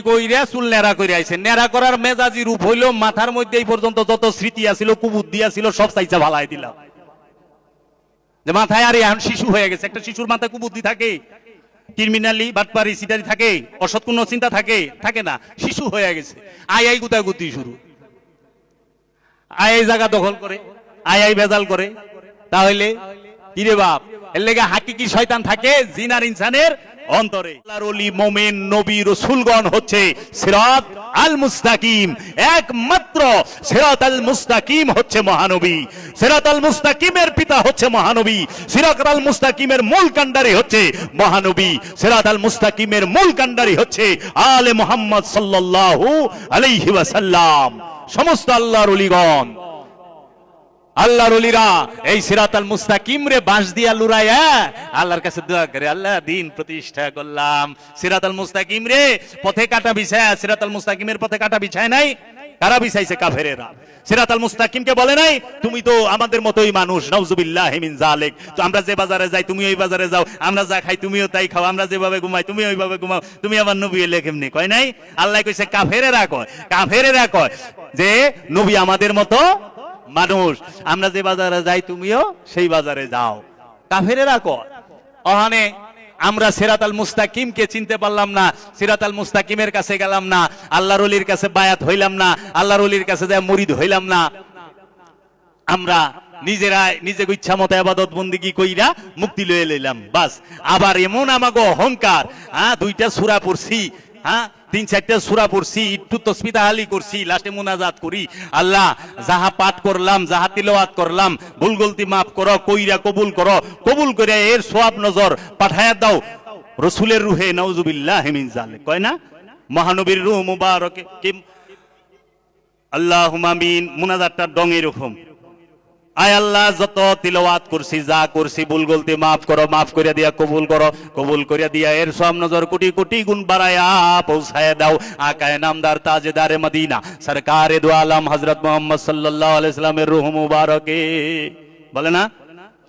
কইরা চুল নেড়া করে আইছে। নেড়া করার মেজাজি রূপ হইল মাথার মধ্যে এই পর্যন্ত যত স্মৃতি আছিল কুবুদ্ধি আছিল সব চাইছা ভালাই দিলাম। যে মাথায় আর এখন শিশু হয়ে গেছে। একটা শিশুর মাথায় কুবুদ্ধি থাকে? ক্রিমিনালি বাটপারি সিটারি থাকে? অসৎ কোনো চিন্তা থাকে? থাকে না। শিশু হয়ে গেছে। আই গুতাগুতি শুরু, আই জায়গা দখল করে, আই ভেজাল করে। তাহলে কিরে বাপ, এর লেগে হাকিকি শয়তান থাকে জিন আর ইনসানের অন্তরে। আল্লাহর ওলি মুমিন নবী রাসূলগণ হচ্ছে সিরাত আল মুস্তাকিম। একমাত্র সিরাত আল মুস্তাকিম হচ্ছে মহানবী। সিরাত আল মুস্তাকিমের পিতা হচ্ছে মহানবী। সিরাত আল মুস্তাকিমের মূল কাণ্ডারি হচ্ছে মহানবী। সিরাত আল মুস্তাকিমের মূল কাণ্ডারি হচ্ছে আলে মুহাম্মদ সাল্লাল্লাহু আলাইহি ওয়াসাল্লাম। সমস্ত আল্লাহর ওলিগণ, আল্লাহর ওলিরা এই সিরাতাল মুস্তাকিম রে বাঁশ দিয়া লুরাইয়া আল্লাহর কাছে দোয়া করে, আল্লাহ দিন প্রতিষ্ঠা করলাম। সিরাতাল মুস্তাকিম রে পথে কাটা বিছায়, সিরাতাল মুস্তাকিমের পথে কাটা বিছায় নাই। কারা বিছাইছে? কাফেরেরা। সিরাতাল মুস্তাকিমকে বলে নাই তুমি তো আমাদের মতোই মানুষ, নাউজুবিল্লাহি মিন যালিক। তো আমরা যে বাজারে যাই তুমি ওই বাজারে যাও, আমরা যা খাই তুমিও তাই খাও, আমরা যেভাবে ঘুমাই তুমি ওইভাবে ঘুমাও, তুমি আমার নবী এলে কেমনি? কয় নাই? আল্লাহ কইছে কাফেরেরা কয়, কাফেরেরা কয় যে নবী আমাদের মতো মানুষ, আমরা যে বাজারে যাই তুমিও সেই বাজারে যাও। কাফেরেরা কয়। ওখানে আমরা সিরাতাল মুস্তাকিমকে চিনতে পারলাম না, সিরাতাল মুস্তাকিমের কাছে গেলাম না, আল্লাহর ওলির কাছে বায়াত হইলাম না, আল্লাহর ওলির কাছে যায় মুরিদ হইলাম না। আমরা নিজেরা নিজে ইচ্ছা মতো ইবাদত বন্দেগী কইরা মুক্তি লয়ে লইলাম বাস। আবার এমন আমাগো অহংকার, দুইটা সূরা পড়ছি, তিন চারটা সূরা পড়ছি, একটু তাসবিহ তাহলি করছি, লাস্টে মুনাজাত করি, আল্লাহ যাহা পাঠ করলাম, যাহা তিলাওয়াত করলাম, ভুল গলতি মাফ করো, কইরা কবুল করো, কবুল করে এর সওয়াব নজর পাঠায়া দাও রাসূলের রূহে, নাউজুবিল্লাহি মিন যালিক। কয় না? মহানবীর রূহ মুবারকে কি আল্লাহুম্মা আমিন। মুনাজাতটা ডং এরকম, আয় আল্লাহ যত তিলাওয়াত করছি, যা করছি, ভুল গলতি মাফ করো, মাফ করে দিয়া কবুল করো, কবুল করে দিয়া এর সওয়াব নজর কোটি কোটি গুণ বাড়ায়া পৌঁছায় দাও আকায়ে নামদার তাজেদারে মদিনা সরকারে দু আলম হযরত মুহাম্মদ সাল্লাল্লাহু আলাইহি সাল্লামের রূহ মুবারকে। বলে না?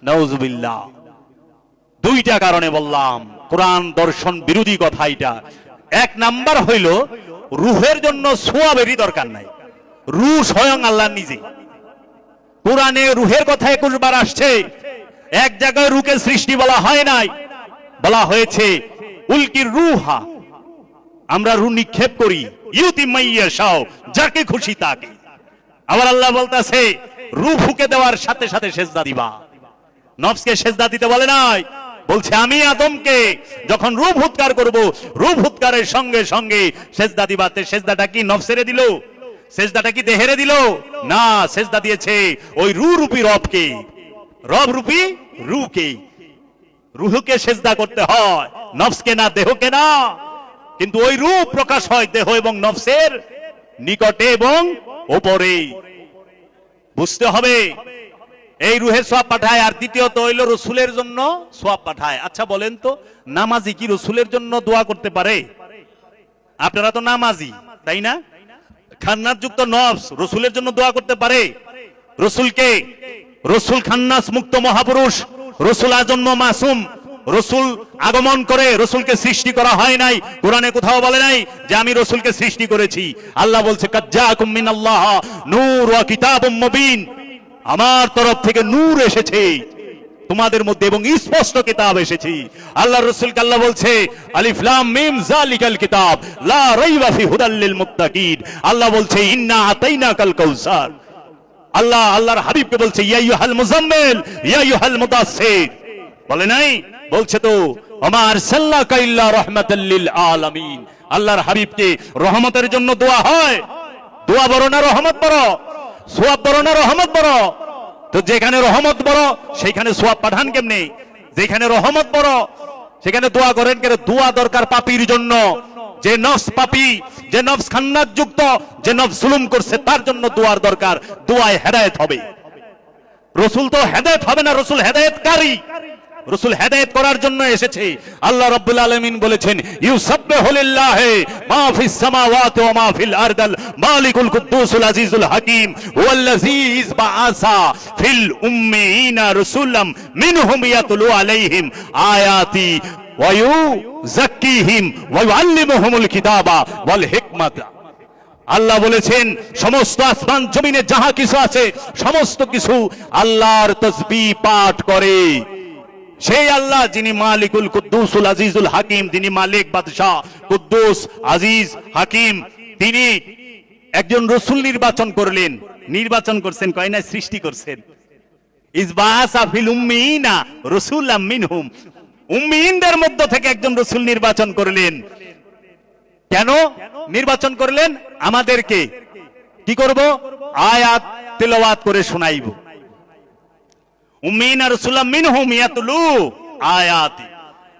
নাউজুবিল্লাহ। দুইটা কারণে বললাম কোরআন দর্শন বিরোধী কথা এটা। এক নাম্বার হইল রূহের জন্য সওয়াবেরই দরকার নাই, রূহ স্বয়ং আল্লাহ নিজে। কোরআনে রূহের কথা 21 বার আসছে। এক জায়গায় রূহকে সৃষ্টি বলা হয় নাই, বলা হয়েছে উলকির রূহা, আমরা রূহ নিক্ষেপ করি, ইউতি মাইয়াশাও, যাকে খুশি তাকে। আবার আল্লাহ বলতাছে রূহ ফুঁকে দেওয়ার সাথে সাথে সেজদা দিবা। নফসকে সেজদা দিতে বলে নাই, বলছে আমি আদমকে যখন রূহ ফুৎকার করব, রূহ ফুৎকারের সঙ্গে সঙ্গে সেজদা দিবাতে। সেজদাটা কি নফসেরে দিল? সেজদাটা কি দেহেরে দিল? না, সেজদা দিয়েছে ওই রূহ রূপী রবকে, রব রূপী রূহকে। রূহকে সেজদা করতে হয়, নফসকে না, দেহকে না। কিন্তু ওই রূহ প্রকাশ হয় দেহ এবং নফসের নিকটে এবং উপরে। বুঝতে হবে এই রূহের সওয়াব পাঠায়। আর দ্বিতীয়ত হইল রাসূলের জন্য সওয়াব পাঠায়। আচ্ছা বলেন তো, নামাজি কি রাসূলের জন্য দোয়া করতে পারে? আপনারা তো নামাজি, তাই না? খান্নাস যুক্ত নফস রাসূলের জন্য দোয়া করতে পারে? রাসূলকে, রাসূল খান্নাস মুক্ত মহাপুরুষ, রাসূল আজন্ম মাসুম, রাসূল আগমন করে, রাসূলকে সৃষ্টি করা হয় নাই। কোরআনে কোথাও বলে নাই যে আমি রাসূলকে সৃষ্টি করেছি। আল্লাহ বলছে কাজ্জাকুম মিনাল্লাহ নূর ওয়া কিতাবুম মুবিন, আমার তরফ থেকে নূর এসেছে তোমাদের মধ্যে এবং স্পষ্ট কিতাব এসেছে। আল্লাহর রাসূলকে আল্লাহ বলছে আলিফ লাম মিম যালিকাল কিতাব লা রাইবা ফি হুদাল লিল মুত্তাকিন। আল্লাহ বলছে ইন্না আতাইনাকাল কাউসার। আল্লাহ আল্লাহর হাবিবকে বলছে ইয়া আইয়ুহাল মুজাম্মিল ইয়া আইয়ুহাল মুদাসসির। বলে নাই? বলছে তো ওমা আরসালনাকা ইল্লা রাহমাতাল লিল আলামিন। আল্লাহর হাবিবকে রহমতের জন্য দোয়া হয়। দোয়া বড় না রহমত বড়? সওয়াব বড় না রহমত বড়? তো যেখানে রহমত বড় সেখানে সওয়াব পাঠান কেমনে? যেখানে রহমত বড় সেখানে দোয়া করেন কেন? দোয়া দরকার পাপীর জন্য, যে নফস পাপী, যে নফস খান্নাত যুক্ত, যে নফস জুলুম করছে তার জন্য দোয়ার দরকার। দোয়ায় হেদায়েত হবে। রাসূল তো হেদায়েত হবে না, রাসূল হেদায়েতকারী। রাসূল হেদায়েত করার জন্য এসেছে। আল্লাহ রাব্বুল আলামিন বলেছেন ইউসাব্বিহু লিল্লাহি মা ফিস সামাওয়াতি ওয়া মা ফিল আরদিল মালিকুল কুদ্দুসুল আজিজুল হাকীম ওয়াল্লাযী বাআসা ফিল উম্মিয়িনা রাসূলাম মিনহুম ইয়াতলু আলাইহিম আয়াতি ওয়া ইউযাক্কিহিম ওয়া ইউআল্লিমুহুমুল কিতাবা ওয়াল হিকমাতা। আল্লাহ বলেছেন সমস্ত আসমান জমিনে যাহা কিছু আছে সমস্ত কিছু আল্লাহর তাসবিহ পাঠ করে। সেই আল্লাহ যিনি মালিকুল কুদ্দুসুল আজিজুল হাকিম, যিনি মালিক বাদশাহ কুদ্দুস আজিজ হাকিম, তিনি একজন রাসূল নির্বাচন করলেন। নির্বাচন করছেন কয় না, সৃষ্টি করছেন। ইসবাসা ফিল উম্মিনা রাসূলাম মিনহুম, উম্মিনদের মধ্য থেকে একজন রাসূল নির্বাচন করলেন। কেন নির্বাচন করলেন? আমাদেরকে কি করব? আয়াত তেলাওয়াত করে শোনাইব। উম্মিনা রাসূলাম মিনহুম ইয়াতলু আয়াতি,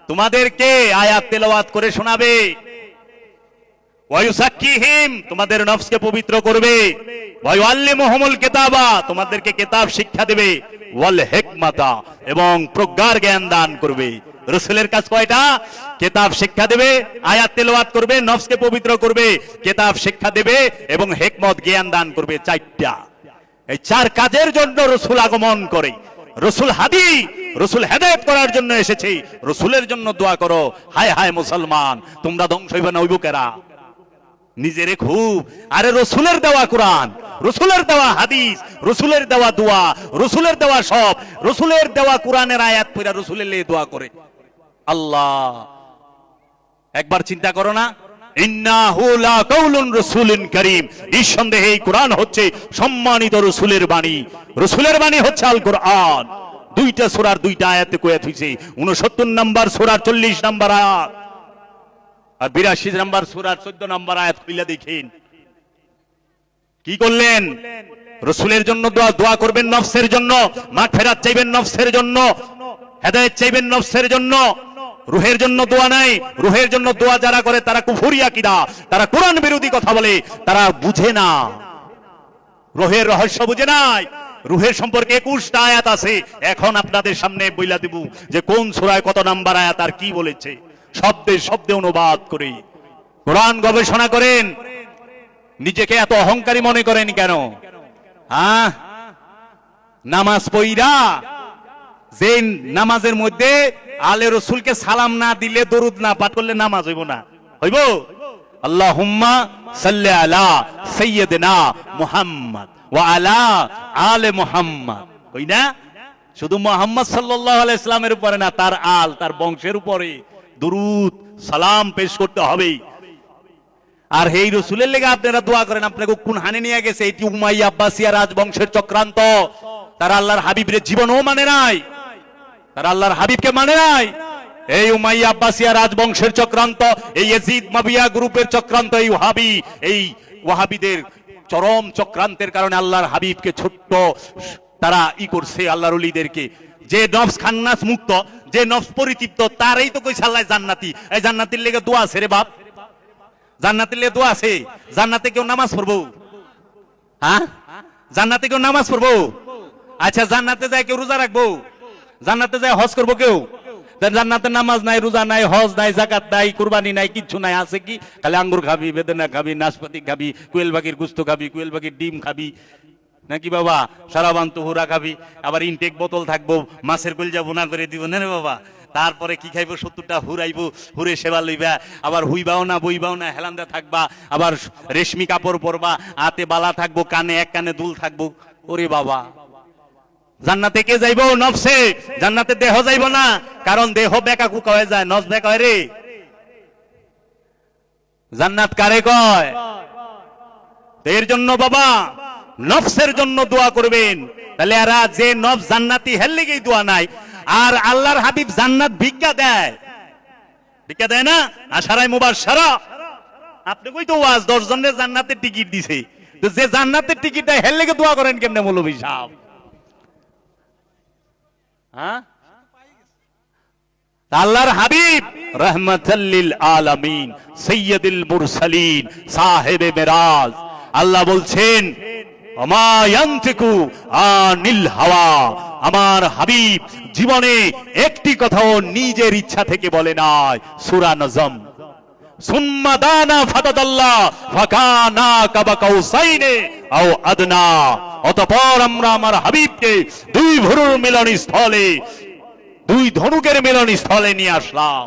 তোমাদেরকে আয়াত তেলাওয়াত করে শোনাবে। ওয়া ইউযাক্কিহিম, তোমাদের নফসকে পবিত্র করবে। ওয়া ইউআল্লিমুহুমুল কিতাবা, তোমাদেরকে কিতাব শিক্ষা দেবে। ওয়াল হিকমাতা, এবং প্রজ্ঞার জ্ঞান দান করবে। রাসূলের কাজ কয়টা? কিতাব শিক্ষা দেবে, আয়াত তেলাওয়াত করবে, নফসকে পবিত্র করবে, কিতাব শিক্ষা দেবে এবং হিকমত জ্ঞান দান করবে। চারটা, এই চার কাজের জন্য রাসূল আগমন করে। রাসূল হাদী, রাসূল হেদায়েত করার জন্য এসেছে। রাসূলের জন্য দোয়া করো। হায় হায় মুসলমান, তোমরা ধ্বংস হইবে না, হইব কেরা? নিজেরে খুব। আরে রাসূলের দেওয়া কোরআন, রাসূলের দেওয়া হাদিস, রাসূলের দেওয়া দোয়া, রাসূলের দেওয়া সব, রাসূলের দেওয়া কোরআনের আয়াত পড়া রাসূলের লেগে দোয়া করে। আল্লাহ, একবার চিন্তা করো না, ইন্নাহু লা কাউলুন রাসূলিন কারীম, নিঃসন্দেহে এই কোরআন হচ্ছে সম্মানিত রাসূলের বাণী। রাসূলের বাণী হচ্ছে আল কোরআন। দুইটা সূরার দুইটা আয়াতে কয়া থইছে। 69 নম্বর সূরার 40 নম্বর আয়াত আর 82 নম্বর সূরার 14 নম্বর আয়াত খুলে দেখেন কি করলেন। রাসূলের জন্য দোয়া করবেন, নফসের জন্য মাগফিরাত চাইবেন, নফসের জন্য হেদায়েত চাইবেন, নফসের জন্য। রূহের জন্য দোয়া নাই। রূহের জন্য দোয়া যারা করে তারা কুফরি আকীদা, তারা কোরআন বিরোধী কথা বলে, তারা বুঝে না, রূহের রহস্য বুঝে নাই। রূহের সম্পর্কে 21টা আয়াত আছে। এখন আপনাদের সামনে বইলা দেব যে কোন সূরায় কত নাম্বার আয়াত আর কি বলেছে, শব্দে শব্দে অনুবাদ করে। কোরআন গবেষণা করেন। নিজেকে এত অহংকারী মনে করেন কেন? নামাজ পড়া, যে নামাজের মধ্যে আলে রাসূলকে সালাম না দিলে, দরুদ না পাঠ করলে নামাজ হইব না। হইব? আল্লাহুম্মা সাল্লি আলা সাইয়্যিদিনা মুহাম্মদ ওয়া আলা আলে মুহাম্মদ, কই না? শুধু মুহাম্মদ সাল্লাল্লাহু আলাইহি সাল্লামের উপরে না, তার আল, তার বংশের উপরে দরুদ সালাম পেশ করতে হবে। আর এই রাসূলের লেগে আপনারা দোয়া করেন। আপনাকে কোন হানে নিয়ে গেছে? এটি উমাইয়া আব্বাসিয়া রাজবংশের চক্রান্ত। তারা আল্লাহর হাবিবের জীবনও মানে নাই, তারা আল্লাহর হাবিবকে মানে নাই। এই উমাইয়া আব্বাসিয়া রাজবংশের চক্রান্ত, এই ইয়াজিদ মাবিয়া গ্রুপের চক্রান্ত, এই ওয়াহাবি, এই ওয়াহাবিদের চরম চক্রান্তের কারণে আল্লাহর হাবিবকে ছোট্ট তারা করছে। আল্লাহর ওলিদেরকে, যে নফস খান্নাস মুক্ত, যে নফস পরিতৃপ্ত, তারই তো কইছে আল্লাহ জান্নাতি। এই জান্নাতের লেগে দোয়া আছে রে বাপ, জান্নাতের লেগে দোয়া আছে। জান্নাতে কেউ নামাজ পড়বো? হ্যাঁ, জান্নাতে কেউ নামাজ পড়বো? আচ্ছা, জান্নাতে যায় কেউ রোজা রাখবো? জান্নাতে যায় হজ করবো কেউ? জান্নাতে নামাজ নাই, রোজা নাই, হজ নাই, যাকাত নাই, কুরবানি নাই, কিচ্ছু নাই। আছে কি? খালি আঙ্গুর খাবি, বেদানা খাবি, নাশপাতি খাবি, কোয়েল পাখির গুস্ত খাবি, কোয়েল পাখির ডিম খাবি নাকি বাবা? সারাবান তুহুরা খাবি, আবার ইনটেক বোতল থাকবো, মাছের কলজা বোনা করে দিব না রে বাবা। তারপরে কি খাইবো? 70টা হুরাইবো, হুরে সেবা লইবা, আবার হুইবাও না বইবাও না, হেলান্দা থাকবা, আবার রেশমি কাপড় পরবা, হাতে বালা থাকবো, কানে এক কানে দুল থাকবো। ওরে বাবা, জান্নাতে কে যাইবো? নফসে। জান্নাতে দেহ যাইবো না, কারণ দেহ বেকা কুকা হয়ে যায়, নফস বেকা হয় রে। জান্নাত কারে কয়? এর জন্য বাবা নফসের জন্য দোয়া করবেন। তাহলে এরা যে নফস জান্নাতি, হের লেগেই দোয়া নাই। আর আল্লাহর হাবিব জান্নাত ভিক্ষা দেয়, ভিক্ষা দেয় না? আশারায় মুবাশশারা, আপনি কই তো ওয়াজ 10 জনের জান্নাতের টিকিট দিছে, তো যে জান্নাতের টিকিট দেয় হের লেগে দোয়া করেন কেমনে মৌলভী সাহেব? হ্যাঁ, আল্লাহর হাবিব রাহমাতাল লিল আলামিন, সাইয়্যিদুল মুরসালিন, সাহেবে মেরাজ। আল্লাহ বলছেন আমা ইয়ানতিকু আনিল হাওয়া, আমার হাবিব জীবনে একটি কথাও নিজের ইচ্ছা থেকে বলে নাই। সূরা নজম। সুম্মা দানা ফাতাদাল্লাহ ফাকানা কাবা কাউসাইনে আও আদনা, অতঃপর আমরা আমার হাবিবকে দুই ভুরুর মিলন স্থলে, দুই ধনুকের মিলন স্থলে নিয়ে আসলাম।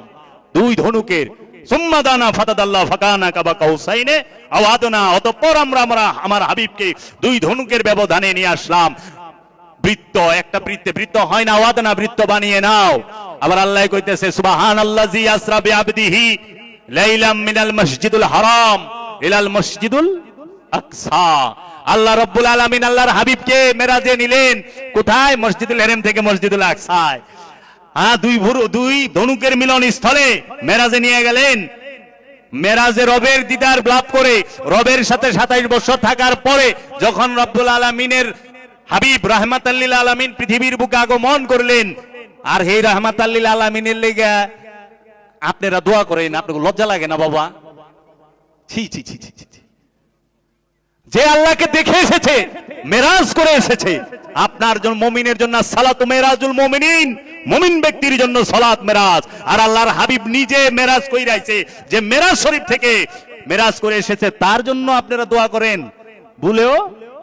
দুই ধনুকের, সুম্মা দানা ফাতাদাল্লাহ ফাকানা কাবা কাউসাইনে আও আদনা, অতঃপর আমরা আমার হাবিবকে দুই ধনুকের ব্যবধানে নিয়ে আসলাম। বৃত্ত, একটা বৃত্ত হয় না, ওয়াদনা বৃত্ত বানিয়ে নাও। আবার আল্লাহ কইতেছে সুবহানাল্লাযী আসরা বিআবদিহি লাইলাম মিনাল মসজিদুল হারাম ইলাল মসজিদুল আকসা। আল্লাহ রাব্বুল আলামিন আল্লাহর হাবিবকে মেরাজে নিলেন কোথায়? মসজিদুল হারাম থেকে মসজিদুল আকসায়। দুই ধনুকের মিলন স্থলে মেরাজে নিয়ে গেলেন। মেরাজে রবের দিদার লাভ করে রবের সাথে 27 বছর থাকার পরে যখন রব্বুল আলামিনের হাবিব রাহমাতাল লিল আলামিন পৃথিবীর বুকে আগমন করলেন, আর হে রাহমাতাল লিল আলামিনের লেগে আপনারা দোয়া করেন, আপনাদের লজ্জা লাগে না বাবা? ছি ছি ছি ছি ছি। যে আল্লাহকে দেখে এসেছে, মেরাজ করে এসেছে, আপনার জন্য মুমিনের জন্য সালাতু মেরাজুল মুমিনিন, মুমিন ব্যক্তির জন্য সালাত মেরাজ। আর আল্লাহর হাবিব নিজে মেরাজ কইরাইছে, যে মেরাজ শরীফ থেকে মেরাজ করে এসেছে, তার জন্য আপনারা দোয়া করেন, ভুলেও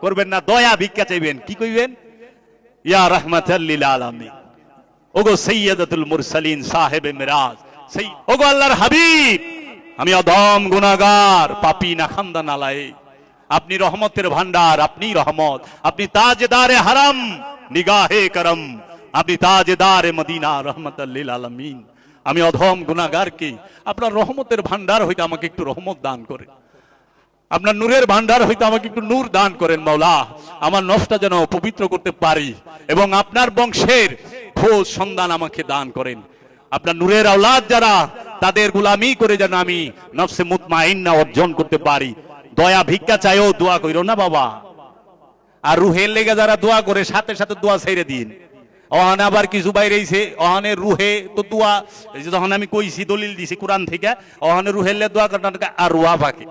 করবেন না। দয়া ভিক্ষা চাইবেন, কি কইবেন? ইয়া রাহমাতাল লিল আলামিন, ওগো সাইয়্যিদাতুল মুরসালিন, সাহেবে মেরাজ, সেই ওগো আল্লাহর হাবিব, আমি অধম গুনাহগার, পাপী নাখান্দা নালায়েক, আপনি রহমতের ভান্ডার, আপনি রহমত, আপনি তাজদারে হারাম নিগাহে করম, আপনি তাজদারে মদিনা রহমাতাল লিল আলামিন। আমি অধম গুনাহগারকে আপনার রহমতের ভান্ডার হইতে আমাকে একটু রহমত দান করেন, আপনার নূরের ভান্ডার হইতে আমাকে একটু নূর দান করেন মাওলা। আমার নফসটা যেন পবিত্র করতে পারি, এবং আপনার বংশের খোঁজ সন্ধান আমাকে দান করেন। আপনার নূরের আওলাদ যারা, তাদের গোলামি করে যেন আমি নফসে মুতমাইন্না অর্জন করতে পারি। দয়া ভিক্ষা চাইও, দোয়া কইরো না বাবা। আর রুহের লেগে যারা দোয়া করে, সাথে সাথে দোয়া ছেড়ে দিন। ওখানে আবার কিছু বাইরেছে, ওখানে রুহে তো দোয়া, যখন আমি কইছি দলিল দিছি কোরআন থেকে, ওখানে রুহের লে দোয়া কর্ণাটকে আর রুয়া ফাঁকে,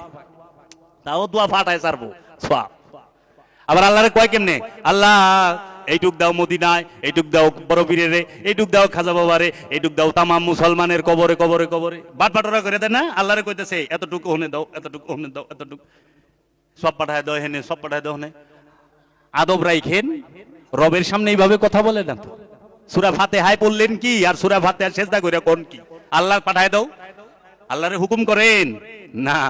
তাও দোয়া ফাটায় ছাড়বো সওয়াব। আবার আল্লাহরে কয় কেমনে? আল্লাহ এইটুক দাও মদিনায়, এইটুক দাও বড় পীরেরে, এইটুক দাও খাজা বাবারে, এইটুক দাও তামাম মুসলমানের কবরে কবরে কবরে। বাট বাটরা করে দেয় না? আল্লাহরে কইতেছে এতটুকু ওখানে দাও, এতটুকু ওখানে দাও, এতটুকু সব পাঠায় দাও হেনে, সব পাঠায় দাও হেনে। আদব রাইখেন, রবের সামনে এইভাবে কথা বলে না তো। সূরা ফাতিহায় পড়লেন কি, আর সূরা ফাতিহা সেজদা কইরা কোন কি? আল্লাহ পাঠায় দাও, আল্লাহরে হুকুম করেন না,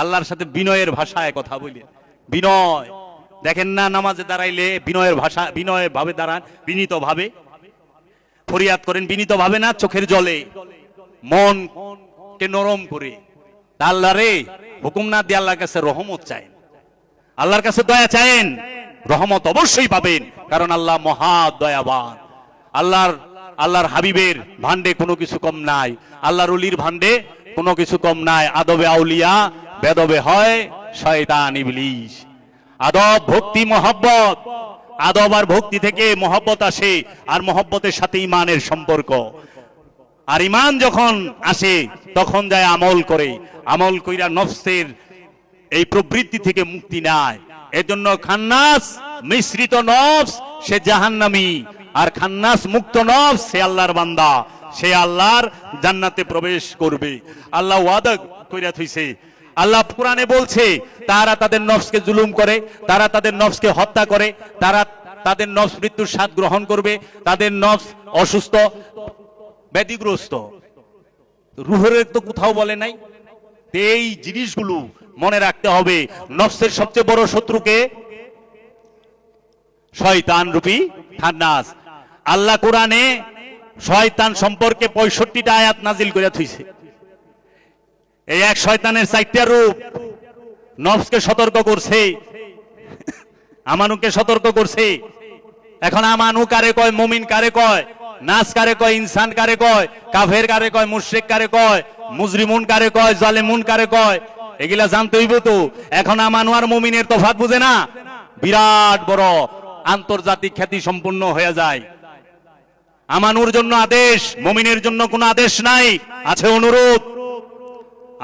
আল্লাহর সাথে বিনয়ের ভাষায় কথা বলেন। বিনয় দেখেন না, নামাজে দাঁড়াইলে বিনয়ের ভাষা, বিনয় ভাবে দাঁড়ান, বিনীত ভাবে ফরিয়াদ করেন, বিনীত ভাবে না, চোখের জলে মন কে নরম করে। আল্লাহরে হুকুম না দিয়ে আল্লাহর কাছে রহমত চাই, আল্লাহর কাছে দয়া চাইেন, রহমত অবশ্যই পাবেন, কারণ আল্লাহ মহা দয়াবান। আল্লাহর হাবিবের ভান্ডে কোনো কিছু কম নাই, আল্লাহর ওলির ভান্ডে কোনো কিছু কম নাই। আদবে আউলিয়া, বেদবে হয় শয়তান ইবলিস। আদব, ভক্তি, মহব্বত, আদব আর ভক্তি থেকে মহব্বত আসে, আর মহব্বতের সাথে ইমানের সম্পর্ক। আর ইমান যখন আসে তখন যায় আমল করে, আমল কইরা নফসের এই প্রবৃত্তি থেকে মুক্তি নেয়। এর জন্য খান্নাস মিশ্রিত নফস সে জাহান্নামী, আর খান্নাস মুক্ত নফস সে আল্লাহর বান্দা, সে আল্লাহর জান্নাতে প্রবেশ করবে। আল্লাহ ওয়াদা কইরা থইছে, আল্লাহ কোরআনে বলছে তারা তাদের নফসকে জুলুম করে, তারা তাদের নফসকে হত্যা করে, তারা তাদের নফস মৃত্যুর স্বাদ গ্রহণ করবে, তাদের নফস অসুস্থ ব্যাধিগ্রস্ত। রুহের তো কোথাও বলে নাই। এই জিনিসগুলো মনে রাখতে হবে। নফসের সবচেয়ে বড় শত্রুকে শয়তান রূপী খান্নাস। আল্লাহ কোরআনে শয়তান সম্পর্কে 65টা আয়াত নাজিল করে থইছে। এই এক শয়তানের 4টা রূপ। নফসকে সতর্ক করছে, আমানুকে সতর্ক করছে। এখন আমানু কারে কয়, মুমিন কারে কয়, নাস কারে কয়, ইনসান কারে কয়, কাফের কারে কয়, মুশরিক কারে কয়, মুজরিমুন কারে কয়, জালেমুন কারে কয়, এগুলা জানতে হইব তো। এখন আমানু আর মুমিনের তফাৎ বুঝে না, বিরাট বড় আন্তর্জাতিক খ্যাতি সম্পন্ন হয়ে যায়। আমানুর জন্য আদেশ, মুমিনের জন্য কোনো আদেশ নাই, আছে অনুরোধ।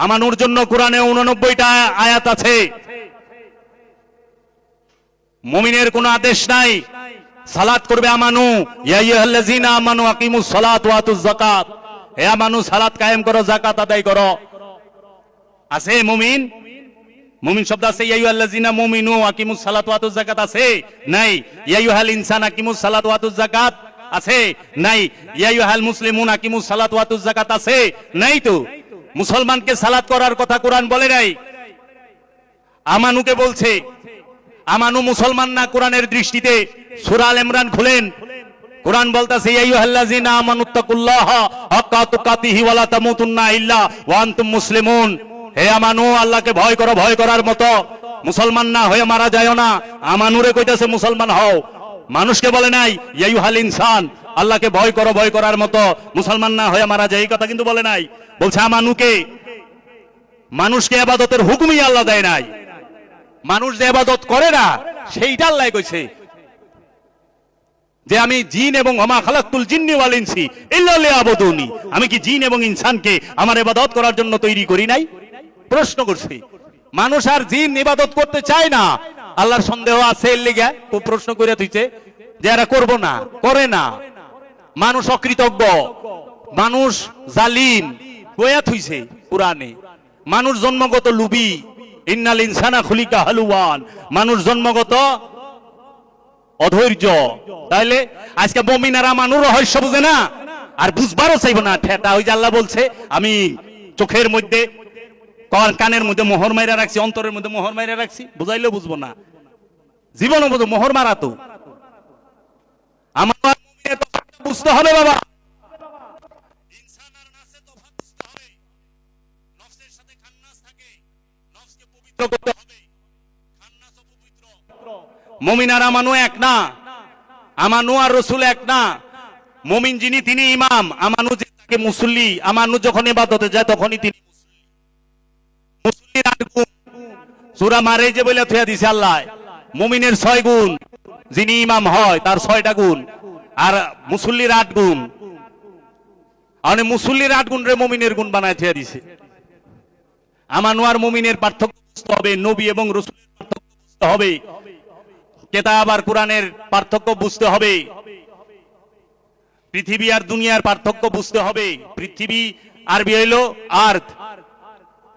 আমানুর জন্য কোরআনে 89টা আয়াত আছে, মুমিনের কোনো আদেশ নাই। সালাত করবে আমানু, ইয়া আইয়ুহাল্লাযীনা আমানু আকিমুস সালাত ওয়া আতুজ যাকাত, হে আমানু সালাত কায়েম করো, যাকাত আদায় করো। আছে মুমিন? মুমিন শব্দ আছে, ইয়া আইয়ুহাল্লাযীনা মুমিনু আকিমুস সালাত ওয়া আতুজ যাকাত আছে? নাই। ইয়া আইয়ুহাল ইনসান আকিমুস সালাত ওয়া আতুজ যাকাত আছে? নাই। ইয়া আইয়ুহাল মুসলিমুন আকিমুস সালাত ওয়া আতুজ যাকাত আছে? নাই তো। মুসলমানকে সালাত করার কথা কোরআন বলে নাই, আমানুকে বলছে। আমানু মুসলমান না কোরআনের দৃষ্টিতে? সূরা আল ইমরান খুলেন, কোরআন বলতাছে ইয়া আইয়ুহাল্লাযিনা আমানুত্তাকুল্লাহা হাক্কা তুকাতিহি ওয়া লা তামুতুন্না ইল্লা ওয়া আনতুম মুসলিমুন। হে আমানু, আল্লাহকে ভয় করো, ভয় করার মতো। মুসলমান না হয়ে মারা যায় না। আমানুরে কইতাছে মুসলমান হও, মানুষকে বলে নাই ইয়া আইয়ুহাল ইনসান আল্লাহকে ভয় করো, ভয় করার মতো। মুসলমান না হয়ে মারা যায় এই কথা কিন্তু বলে নাই, বলছে আমানুকে। মানুষকে ইবাদতের হুকুমই আল্লাহ দেয় নাই। মানুষ যে ইবাদত করে না সেইটা আল্লাহ কইছে যে আমি জিন এবং ওমা খালাকতুল জিন্নি ওয়াল ইনসি ইল্লা লিয়াবুদুনি, আমি কি জিন এবং ইনসানকে আমার ইবাদত করার জন্য তৈরি করি নাই? প্রশ্ন করছি। মানুষ আর জিন ইবাদত করতে চায় না, আল্লাহর সন্দেহ আছে এর লিগা ও প্রশ্ন করে তুইছে যে এরা করব না, করে না। মানুষ অকৃতজ্ঞ, মানুষ জালিম কয়া থইছে কুরআনে। মানুষ জন্মগত লুবি, ইন্নাল ইনসানা খুলিকা হালুওয়ান, মানুষ জন্মগত অধৈর্য। তাইলে আজকে মুমিনারা মানুষ রহস্য বুঝে না, আর বুঝবারও চাইব না। ঠেটা ওই যে আল্লাহ বলছে আমি চোখের মধ্যে কানের মধ্যে মোহর মাইরা রাখছি, অন্তরের মধ্যে মোহর মাইরা রাখছি, বুঝাইলেও বুঝবো না, জীবনও বুঝবো মোহর মারা। তো আমার বুঝতে হবে বাবা, মুমিনার আমানু এক না, আমানু আর রাসূল এক না। মুমিন যিনি তিনি ইমাম, আমানু যে তাকে মুসল্লি। আমানু যখন ইবাদতে যায় তখনই তিনি মুসল্লির 8 গুণ সূরা মারে যে বলে থিয়া দিছে আল্লাহ। মুমিনের 6 গুণ, যিনি ইমাম হয় তার 6টা গুণ, আর মুসল্লির 8 গুণ। আর মুসল্লির 8 গুণ রে মুমিনের গুণ বানায় থিয়া দিছে। আমানু আর মুমিনের পার্থক্য বুঝতে হবে, নবী এবং রাসূলের পার্থক্য বুঝতে হবে, কিতাব আর কোরআনের পার্থক্য বুঝতে হবে, পৃথিবী আর দুনিয়ার পার্থক্য বুঝতে হবে। পৃথিবী আরবি হইল আর্থ,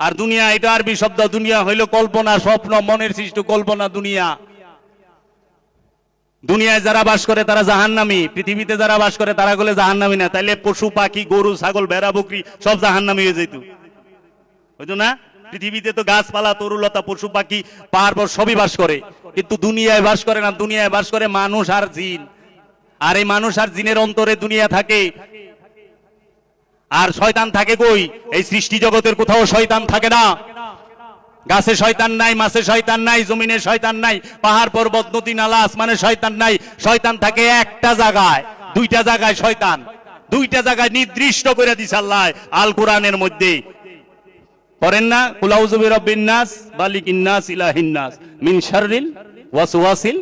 আর দুনিয়া এটা আরবি শব্দ। দুনিয়া হইল কল্পনা, স্বপ্ন, মনের সৃষ্ট কল্পনা দুনিয়া। দুনিয়ায় যারা বাস করে তারা জাহান্নামী, পৃথিবীতে যারা বাস করে তারা বলে জাহান্নামী না। তাইলে পশু পাখি, গরু ছাগল, ভেড়া বকরি সব জাহান্নামী হয়ে যেত, হইতো না? পৃথিবীতে তো গাছপালা, তরুলতা, পশু পাখি, পাহাড় পর্বত সবই বাস করে, কিন্তু দুনিয়ায় বাস করে না। দুনিয়ায় বাস করে মানুষ আর জিন। আর এই মানুষ আর জিনের অন্তরে দুনিয়া থাকে। আর শয়তান থাকে কই? এই সৃষ্টি জগতের কোথাও শয়তান থাকে না। গাছে শয়তান নাই, মাছে শয়তান নাই, জমিনে শয়তান নাই, পাহাড় পর্বত, নদী নালা, আসমানে শয়তান নাই। শয়তান থাকে একটা জায়গায়, 2টা জায়গায় শয়তান, 2টা জায়গায় নির্দিষ্ট করে দিছে আল্লাহ আল কোরআনের মধ্যে। পড়েন না, কুল আউযু বিরাব্বিন নাস মালিকিন নাস ইলাহিন নাস মিন শাররিল ওয়াসওয়াসিল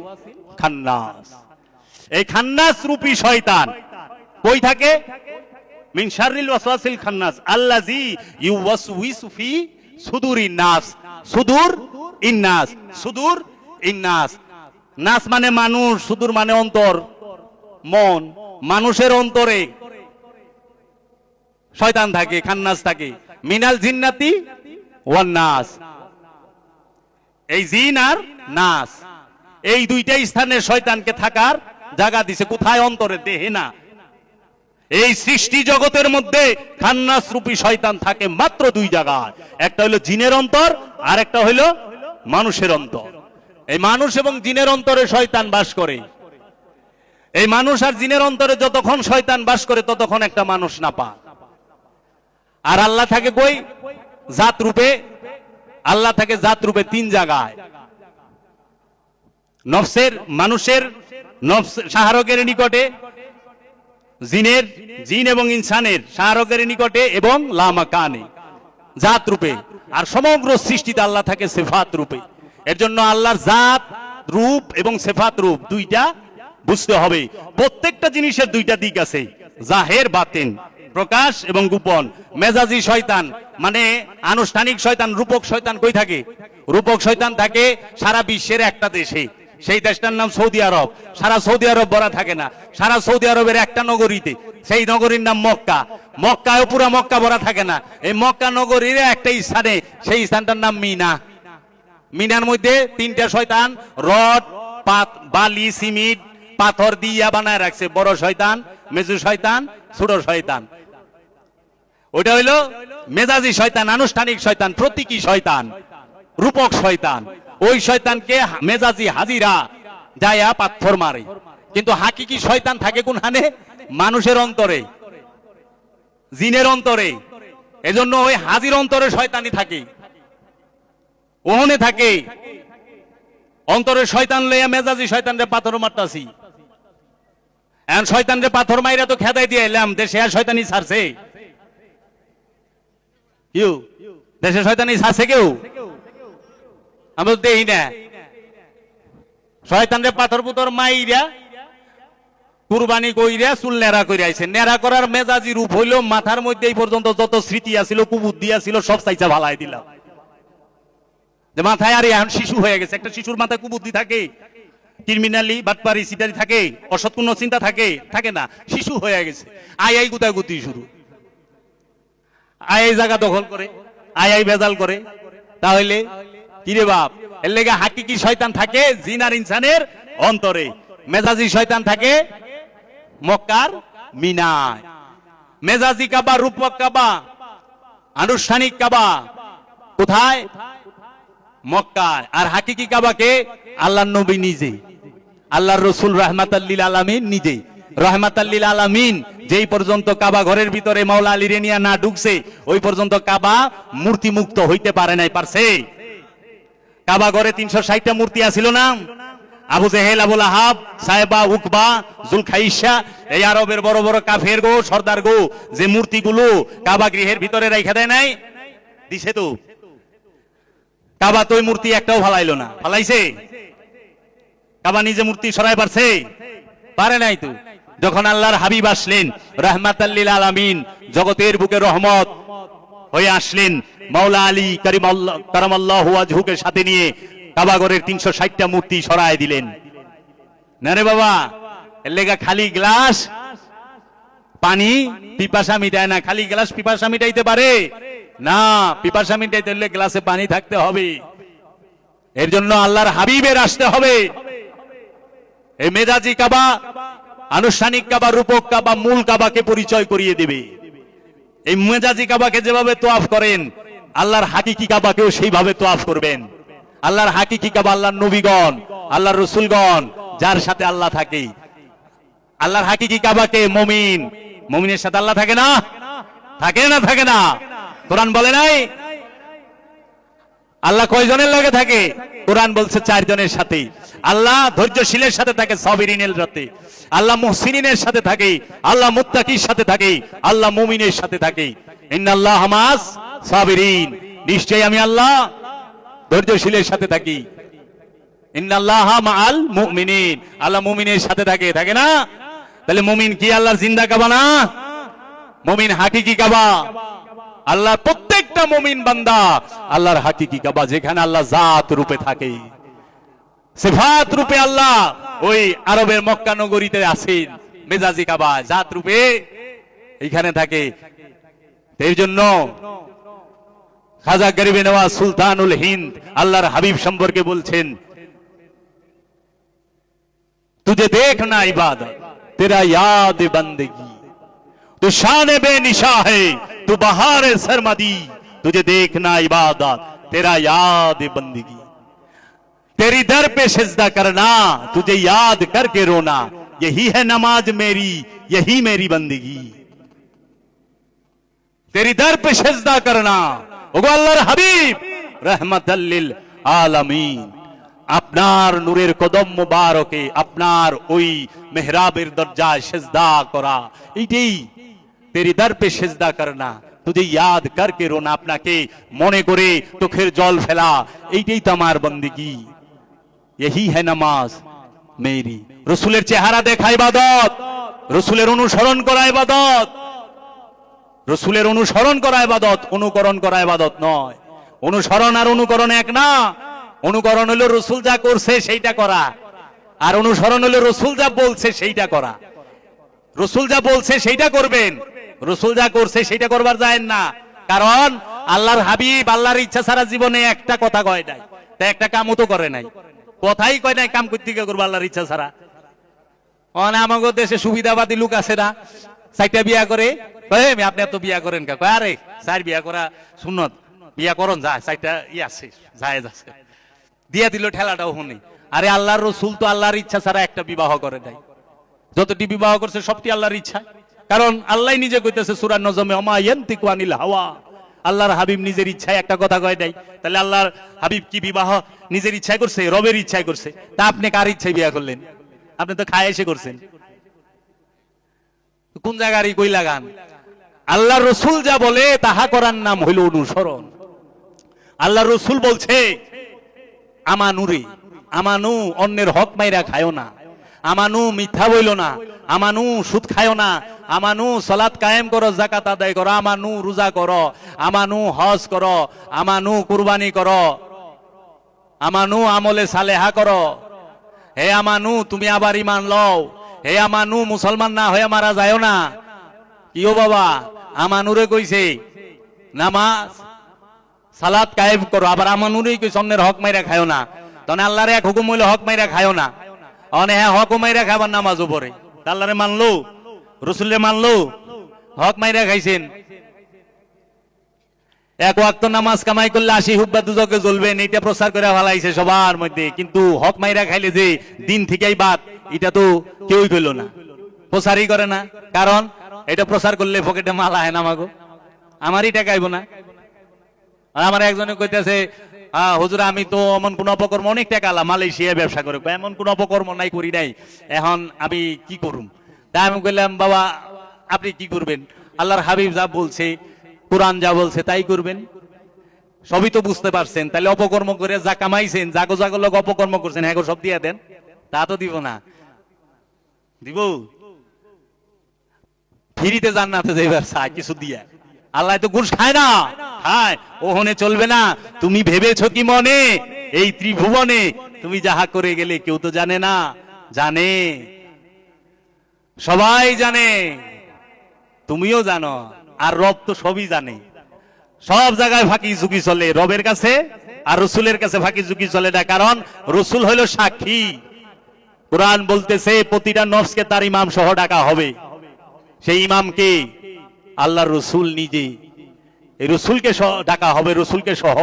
খান্নাস। এই খান্নাস রূপী শয়তান কই থাকে? মিন শাররিল ওয়াসওয়াসিল খান্নাস আল্লাযী ইউওয়াসউইসু ফি সুদুরিন নাস। সুদুর ইন্নাস, সুদুর ইন্নাস। নাস মানে মানুষ, সুদুর মানে অন্তর, মন। মানুষের অন্তরে শয়তান থাকে, খান্নাস থাকে। মিনাল জিন্নাতি ওয়ান নাস, এই জিন আর নাস, এই 2টা স্থানে শয়তানকে থাকার জায়গা দিছে। কোথায়? অন্তরে, দেহে না। এই সৃষ্টি জগতের মধ্যে খান্নাস রূপী শয়তান থাকে মাত্র 2 জায়গায়। একটা হলো জিনের অন্তর, আর একটা হলো মানুষের অন্তর। এই মানুষ এবং জিনের অন্তরে শয়তান বাস করে। এই মানুষ আর জিনের অন্তরে যতক্ষণ শয়তান বাস করে ততক্ষণ একটা মানুষ না পা। আর আল্লাহ থাকে কই? জাত রূপে। আল্লাহ থাকে জাত রূপে 3 জায়গায়। নফসের, মানুষের নফস শাহরগের নিকটে, জিনের, জিন এবং ইনসানের শাহরগের নিকটে, এবং লামাকানে জাত রূপে। আর সমগ্র সৃষ্টিতে আল্লাহ থাকে সিফাত রূপে। এর জন্য আল্লাহর জাত রূপ এবং সিফাত রূপ 2টা বুঝতে হবে। প্রত্যেকটা জিনিসের 2টা দিক আছে, জাহের বাতিন, প্রকাশ এবং গোপন। মেজাজি শয়তান মানে আনুষ্ঠানিক শয়তান, রূপক শয়তান কই থাকে? রূপক শয়তান থাকে সারা বিশ্বের একটা দেশে, সেই দেশটার নাম সৌদি আরব। সারা সৌদি আরব ভরা থাকে না, সারা সৌদি আরবের একটা নগরীতে, সেই নগরীর নাম মক্কা। মক্কায় পুরা মক্কা ভরা থাকে না, এই মক্কা নগরীর একটা স্থানে, সেই স্থানটার নাম মিনা। মিনার মধ্যে 3টা শয়তান, রড, বালি, সিমেন্ট, পাথর দিয়া বানায় রাখছে, বড় শয়তান, মেজু শয়তান, ছোট শয়তান। ওইটা হইলো মেজাজি শয়তান, আনুষ্ঠানিক শয়তান, প্রতীকী শয়তান, রূপক শয়তান। ওই শয়তানকে মেজাজি হাজিরা যায়া পাথর মারে। কিন্তু হাকিকি শয়তান থাকে কোনখানে? মানুষের অন্তরে, জিনের অন্তরে। এজন্য ওই হাজির অন্তরে শয়তানি থাকে, ওহনে থাকে। অন্তরে শয়তান লইয়া মেজাজি শয়তানরে পাথর মারতাছি। এখন শয়তানরে পাথর মাইরা তো খেদাই দিয়ে এলাম, দেশে আর শয়তানি ছাড়ছে কেউ? দেশে শয়তানি ছাড়ছে কেউ? আমি তো দেখি না। শয়তানরে পাথর পুথর মাইরা কুরবানি কইরা চুল নেড়া করে আইছে। নেড়া করার মেজাজি রূপ হইল মাথার মধ্যে এই পর্যন্ত যত স্মৃতি আছিল, কুবুদ্ধি আছিল, সব চাইচা ভালাই দিলাম। যে মাথায় আর এখন শিশু হয়ে গেছে। একটা শিশুর মাথায় কুবুদ্ধি থাকে? ক্রিমিনালি, বাটপারি, সিটারি থাকে? অসৎ কোনো চিন্তা থাকে? থাকে না। শিশু হয়ে গেছে। আই গুতাগুতি শুরু, আই জায়গা দখল করে, আই ভেজাল করে। তাহলে কিরে বাপ? এর লেগে হাকিকি শয়তান থাকে জিন আর ইনসানের অন্তরে, মেজাজি শয়তান থাকে মক্কার মিনায়। মেজাজি কাবা, রূপক কাবা, আনুষ্ঠানিক কাবা কোথায়? মক্কায়। আর হাকিকি কাবাকে আল্লাহর নবী নিজে, আল্লাহর রাসূল রাহমাতাল লিল আলামিন নিজে। রাহমাতাল লিল আলামিন যেই পর্যন্ত কাবা ঘরের ভিতরে মাওলা আলী রেনিয়া না ঢুকছে, ওই পর্যন্ত কাবা মূর্তি মুক্ত হইতে পারে নাই। পারছে? কাবা ঘরে 360টা মূর্তি আছিল না? আবু জেহেল, আবু লাহাব, সাহেবা, উকবা, জুলখাইসা, এই আরবের বড় বড় কাফের গো, সর্দার গো, যে মূর্তিগুলো কাবা গৃহের ভিতরে রাইখা দেয় নাই? দিছে তো। কাবা তো ওই মূর্তি একটাও ফালাইলো না। ফালাইছে? কাবা নিজে মূর্তি সরাই পারছে? পারে নাই তো। যখন আল্লাহর হাবিব আসলেন রাহমাতাল লিল আলামিন, জগতের বুকে রহমত হয়ে আসলেন, মাওলা আলী কারামাল্লাহু ওয়াজহুকে সাথে নিয়ে কাবাগরের 360টা মূর্তি সরায় দিলেন। না রে বাবা, এর লেগা খালি গ্লাস পানি পিপাসা মিটায় না। খালি গ্লাস পিপাসা মিটাইতে পারে না। পিপাসা মিটাইতে হলে গ্লাসে পানি থাকতে হবে। এর জন্য আল্লাহর হাবিবের আসতে হবে। এই মেজাজি কাবা, আনুষ্ঠানিক কাবা, রূপক কাবা, মূল কাবাকে পরিচয় করিয়ে দেবে। এই মেজাজি কাবাকে যেভাবে তোয়াফ করেন, আল্লাহর হাকিকি কাবাকেও সেইভাবে তোয়াফ করবেন। আল্লাহর হাকিকি কাবা আল্লাহর নবীগণ, আল্লাহর রাসূলগণ, যার সাথে আল্লাহ থাকে। আল্লাহর হাকিকি কাবাকে মুমিন, মুমিনের সাথে আল্লাহ থাকে না? থাকে না? থাকে না? কোরআন বলে নাই আল্লাহ কয়জনের লাগে থাকে? কোরআন বলছে 4 জনের সাথে। আল্লাহ ধৈর্যশীলের সাথে থাকে, সাবিরিনের সাথে। আল্লাহ মুহসিনিনের সাথে থাকে, আল্লাহ মুত্তাকির সাথে থাকে, আল্লাহ মুমিনের সাথে থাকে। ইন্নাল্লাহা মাস সাবিরিন, নিশ্চয়ই আমি আল্লাহ ধৈর্যশীলের সাথে থাকি। ইন্নাল্লাহা মাআল মুমিনিন, আল্লাহ মুমিনের সাথে থাকে। থাকে না? তাহলে মুমিন কি আল্লাহর জিন্দা কাবা না? মুমিন হাকিকি কাবা। আল্লাহর প্রত্যেকটা মুমিন বান্দা আল্লাহর হাকিকি কাবা, যেখানে আল্লাহ জাত রূপে থাকে, সিফাত রূপে আল্লাহ ওই আরবের মক্কা নগরীতে আছেন। মেজাজি কাবা জাত রূপে এইখানে থাকে। এর জন্য খাজা গরিবে নওয়াজ সুলতানুল হিন্দ আল্লাহর হাবিব সম্পর্কে বলছেন, तुझे देखना इबादत तेरा याद बंदगी, तू शान बेनिशा है तू बहार सरमदी, तुझे देखना इबादत तेरा याद बंदगी, तेरी दर पे सिजदा करना तुझे याद करके रोना, यही है नमाज मेरी यही मेरी बंदगी। तेरी दर पे सिजदा करना, ওগো আল্লাহর হাবিব রাহমাতাল লিল আলামিন, আপনার নূরের কদম মুবারকে, আপনার ওই মেহরাবের দরজায় সিজদা করা, এইটাই তেরি দর পে সিজদা করনা, তুঝে ইয়াদ করকে রোনা, আপনাকে মনে করে চোখের জল ফেলা, এইটাই তো আমার বন্দেগী। यही है নামাজ মেরি। রাসূলের চেহারা দেখা ইবাদত, রাসূলের অনুসরণ করা ইবাদত, রাসূলের অনুসরণ করা ইবাদত, অনুকরণ করা ইবাদত নয়। অনুসরণ আর অনুকরণ এক না। অনুকরণ হলো রাসূল যা করছে সেইটা করা, আর অনুসরণ হলো রাসূল যা বলছে সেইটা করা। রাসূল যা বলছে সেইটা করবেন, রাসূল যা করছে সেইটা করবার যায়েন না। কারণ আল্লাহর হাবিব আল্লাহর ইচ্ছা ছাড়া জীবনে একটা কথা কয় নাই, তাই একটা কামও তো করে নাই। কথাই কয় নাই কাম করতে গিয়ে করবো আল্লাহর ইচ্ছা ছাড়া। আমাগো দেশে সুবিধাবাদী লোক আছে না, 4টা বিয়া করে, আপনি এত বিয়া করেন কা? আরে 4 বিয়া করা সুন্নত, বিয়া করন যায়, 4টা আছে জায়েজ আছে, দিয়া দিল ঠেলাটাও শুনি। আরে আল্লাহর রাসূল তো আল্লাহর ইচ্ছা ছাড়া একটা বিবাহ করে নাই, যতটি বিবাহ করছে সবটি আল্লাহর ইচ্ছা। কারণ আল্লাহ নিজে কইতেছে সূরা নজমে, ওমা ইয়ানতিকু আনিল হাওয়া, আল্লাহর হাবিব নিজের ইচ্ছায় একটা কথা কয় নাই। তাহলে আল্লাহর হাবিব কি বিবাহ নিজের ইচ্ছায় করছে? রবের ইচ্ছায় করছে। তা আপনি কার ইচ্ছায় বিয়া করলেন? আপনি তো খায় এসে করছেন। কোন জায়গারই কই লাগান? আল্লাহর রাসূল যা বলে তাহা করার নাম হইল অনুসরণ। আল্লাহর রাসূল বলছে আমানুরে, আমানু অন্যের হক মাইরা খায়ও না, আমানু মিথ্যা বইলো না, আমানু সুদ খায়ও না, আমানু সালাত কায়েম করো, যাকাত আদায় করো, আমানু রোজা করো, আমানু হজ করো, আমানু কুরবানি করো, আমানু আমলে সালেহা করো। হে আমানু তুমি আবার ঈমান লও, হে আমানু মুসলমান না হয়ে মারা যায়ও না। কিও বাবা, আমানুরে কইছে নামাজ সালাত কায়েম করো, আবার আমানুরেই কইছে অন্যের হক মাইরা খায়ও না। তখন আল্লাহর এক হুকুম হইলো হক মাইরা খায়ও না, অনে হ্যাঁ হক মাইরা খাবার নামাজ উপরে। আল্লাহরে মানলো, রাসূলরে মানলো, হক মাইরা খাইছেন। এক ওয়াক্ত নামাজ কামাই করলে 80 হুব্বা দুজকে জ্বলবেন, এটা প্রচার করে ফেলাইছে সবার মধ্যে। কিন্তু হক মাইরা খাইলে যে দিন থেকেই বাদ, এটা তো কেউই কইল না, প্রচারই করে না। কারণ এটা প্রচার করলে পকেটে মাল আয় না, আমাগো আমারই টাকা আইব না। আর আমার একজনে কইতেছে, হুজুর আমি তো এমন কোন অপকর্ম, অনেক টাকা আলা মালয়েশিয়া ব্যবসা করে, এমন কোন অপকর্ম নাই করি নাই, এখন আমি কি করুম? তাই আমি কইলাম বাবা আপনি কি করবেন? আল্লাহর হাবিব যা বলছে, কোরআন যা বলছে তাই করবেন। সবই তো বুঝতে পারছেন, তাহলে অপকর্ম করে যা কামাইছেন, জাগো জাগো লোক অপকর্ম করছেন, হ্যাঁ সব দিয়া দেন। তা তো দিব না, দিব ফিরিতে জান্নাতে যাইবার চাই কিছু দিয়া। আল্লাহ তো ঘুষ খায় না, খায় ওহনে চলবে না। তুমি ভেবেছো কি মনে এই ত্রিভুবনে তুমি যাহা করে গেলে কেউ তো জানে না? জানে, সবাই জানে, তুমিও জানো, আর রব তো সবই জানে। সব জায়গায় ফাঁকি ঝুঁকি চলে, রবের কাছে আর রসুলের কাছে ফাঁকি ঝুঁকি চলে না। কারণ রসুল হইল সাক্ষী। কোরআন বলতেছে প্রতিটা নফসকে তার ইমাম সহ ডাকা হবে। সেই ইমামকে আল্লাহর রসুল নিজে, এই রসুলকে ডাকা হবে, রসুলকে সহ।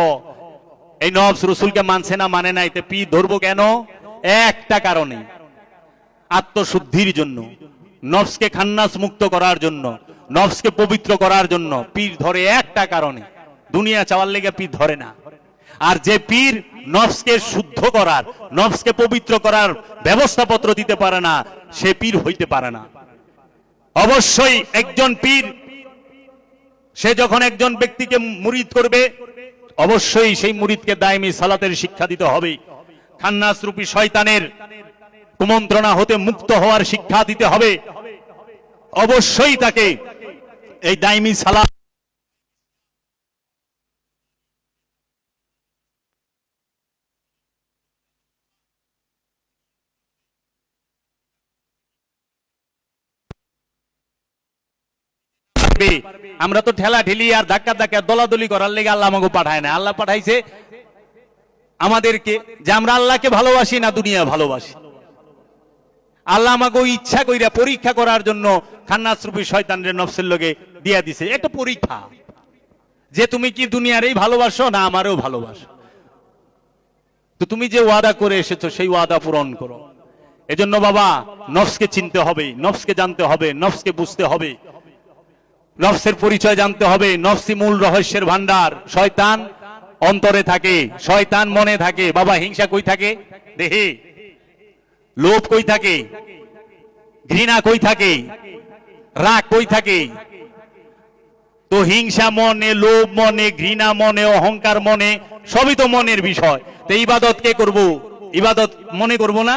এই নফস রসুলকে মানছে না, মানে না, এতে পীর ধরবো কেন? একটা কারণে, আত্মশুদ্ধির জন্য, নফসকে খান্নাস মুক্ত করার জন্য, নফসকে পবিত্র করার জন্য পীর ধরে একটা কারণে। দুনিয়া চাওয়ার লেগে পীর ধরে না। আর যে পীর নফসকে শুদ্ধ করার, নফসকে পবিত্র করার ব্যবস্থাপত্র দিতে পারে না, সে পীর হইতে পারে না। অবশ্যই একজন পীর, সে যখন একজন ব্যক্তিকে মুরিদ করবে, অবশ্যই সেই মুরিদকে দায়মি সালাতের শিক্ষা দিতে হবে, খান্নাস রূপী শয়তানের কুমন্ত্রণা হতে মুক্ত হওয়ার শিক্ষা দিতে হবে। অবশ্যই তাকে এই দায়মি সালাত আমরা তো ঠেলা ঠেলি আর ধাক্কা ধাক্কা দলাদলি করার লেগে আল্লাহ আমাকে পাঠায় না। আল্লাহ পাঠাইছে আমাদেরকে যে আমরা আল্লাহকে ভালোবাসি না দুনিয়া ভালোবাসি। আল্লাহ আমাকে ইচ্ছা কইরা পরীক্ষা করার জন্য খান্নাস রূপী শয়তানের নফসের লগে দিয়া দিছে একটা পরীক্ষা, যে তুমি কি দুনিয়ারই ভালোবাসো না আমারও ভালোবাসো। তো তুমি যে ওয়াদা করে এসেছো সেই ওয়াদা পূরণ করো। এজন্য বাবা নফসকে চিনতে হবে, নফসকে জানতে হবে, নফসকে বুঝতে হবে, নফসের পরিচয় জানতে হবে। নফসই মূল রহস্যের ভান্ডার। শয়তান অন্তরে থাকে, শয়তান মনে থাকে। বাবা হিংসা কই থাকে? দেহে। লোভ কই থাকে? ঘৃণা কই থাকে? রাগ কই থাকে? তো হিংসা মনে, লোভ মনে, ঘৃণা মনে, অহংকার মনে, সবই তো মনের বিষয়। তো ইবাদত কে করব? ইবাদত মনে করব না?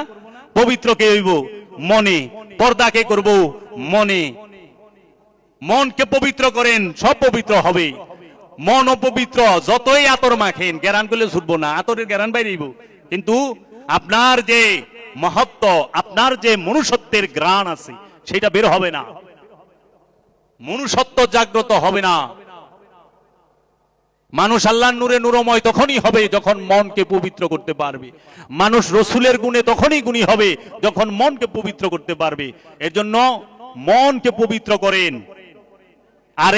পবিত্র কে হইব? মনে। পর্দা কে করব? মনে। মনকে পবিত্র করেন, সব পবিত্র হবে। মন অপবিত্র, যতই আতর মাখেন গ্যারান করলে ছুটবো না, আতরের গ্যারান বাইরেইব। কিন্তু আপনার যে মহত্ব, আপনার যে মনুষ্যত্বের গ্রাণ আছে সেটা বের হবে না, মনুষ্যত্ব জাগ্রত হবে না। মানুষ আল্লাহর নূরে নূরময় তখনই হবে যখন মনকে পবিত্র করতে পারবে। মানুষ রসুলের গুণে তখনই গুণী হবে যখন মনকে পবিত্র করতে পারবে। এর জন্য মনকে পবিত্র করেন। আর